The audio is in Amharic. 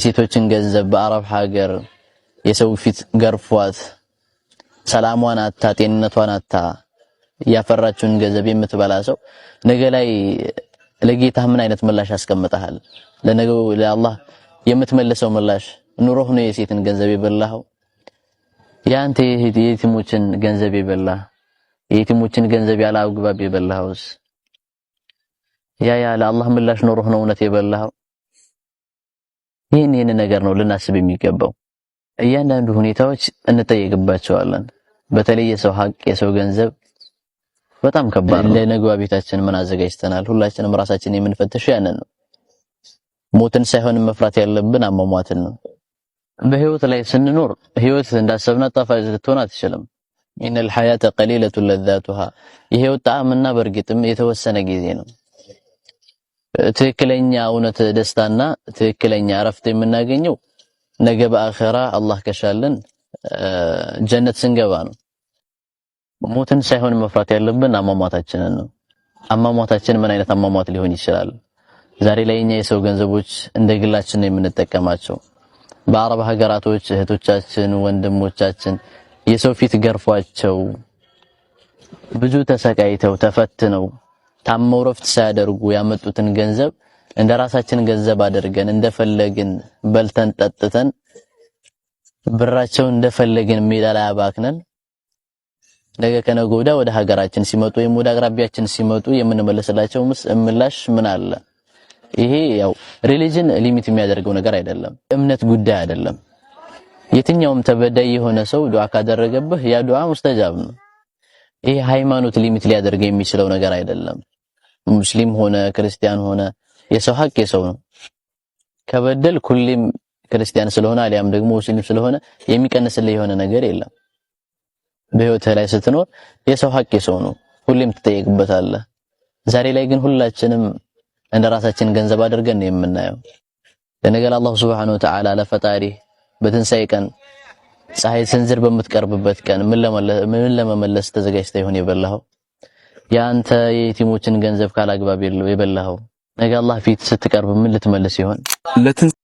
የሴቶችን ገንዘብ በአረብ ሀገር የሰው ፊት ገርፏት ሰላሟን አታ ጤንነቷን አታ ያፈራችውን ገንዘብ የምትበላ ሰው ነገ ላይ ለጌታህ ምን አይነት ምላሽ አስቀምጠሃል? ለነገው ለአላህ የምትመልሰው ምላሽ ኑሮህ ነው የሴትን ገንዘብ የበላኸው? ያንተ የየቲሞችን ገንዘብ የበላህ የየቲሞችን ገንዘብ ያለ አግባብ የበላኸውስ ያ ለአላህ ምላሽ ኑሮህ ነው እውነት የበላኸው? ይሄን ነገር ነው ልናስብ የሚገባው። እያንዳንዱ ሁኔታዎች እንጠየቅባቸዋለን። በተለይ የሰው ሀቅ የሰው ገንዘብ በጣም ከባድ ነው። ለነገው ቤታችን ምን አዘጋጅተናል? ሁላችንም ራሳችንን የምንፈትሽ ያንን ነው። ሞትን ሳይሆን መፍራት ያለብን አሟሟትን ነው። በህይወት ላይ ስንኖር ህይወት እንዳሰብናት ጣፋጭ ልትሆን አትችልም። ኢነል ሐያተ ቀሊለቱ ለዛቱሃ የህይወት ጣዕምና በእርግጥም የተወሰነ ጊዜ ነው። ትክክለኛ እውነት ደስታና ትክክለኛ እረፍት የምናገኘው ነገ በአኺራ አላህ ከሻለን ጀነት ስንገባ ነው። ሞትን ሳይሆን መፍራት ያለብን አሟሟታችንን ነው። አሟሟታችን ምን አይነት አሟሟት ሊሆን ይችላል? ዛሬ ላይ እኛ የሰው ገንዘቦች እንደ ግላችን ነው የምንጠቀማቸው። በአረብ ሀገራቶች እህቶቻችን ወንድሞቻችን የሰው ፊት ገርፏቸው ብዙ ተሰቃይተው ተፈትነው ታመው ረፍት ሳያደርጉ ያመጡትን ገንዘብ እንደራሳችን ገንዘብ አድርገን እንደፈለግን በልተን ጠጥተን ብራቸውን እንደፈለግን ሜዳ ላይ አባክነን ነገ ከነገ ወዲያ ወደ ሀገራችን ሲመጡ ወይም ወደ አቅራቢያችን ሲመጡ የምንመለስላቸው ምላሽ ምን አለ? ይሄ ያው ሪሊጅን ሊሚት የሚያደርገው ነገር አይደለም። እምነት ጉዳይ አይደለም። የትኛውም ተበዳይ የሆነ ሰው ዱዓ ካደረገብህ ያ ዱዓ ሙስተጃብ ነው። ይሄ ሃይማኖት ሊሚት ሊያደርገው የሚችለው ነገር አይደለም። ሙስሊም ሆነ ክርስቲያን ሆነ የሰው ሀቅ የሰው ነው። ከበደል ሁሌም ክርስቲያን ስለሆነ አሊያም ደግሞ ሙስሊም ስለሆነ የሚቀንስልህ የሆነ ነገር የለም። በህይወት ላይ ስትኖር የሰው ሀቅ የሰው ነው፣ ሁሌም ትጠየቅበታለህ። ዛሬ ላይ ግን ሁላችንም እንደራሳችን ገንዘብ አድርገን ነው የምናየው። ለነገ አላህ Subhanahu Wa Ta'ala ለፈጣሪ በትንሳኤ ቀን ፀሐይ ስንዝር በምትቀርብበት ቀን ምን ለመመለስ ተዘጋጅተህ ይሆን የበላኸው? ያንተ የየቲሞችን ገንዘብ ካላግባብ የበላኸው ነገ አላህ ፊት ስትቀርብ ምን ልትመልስ ይሆን?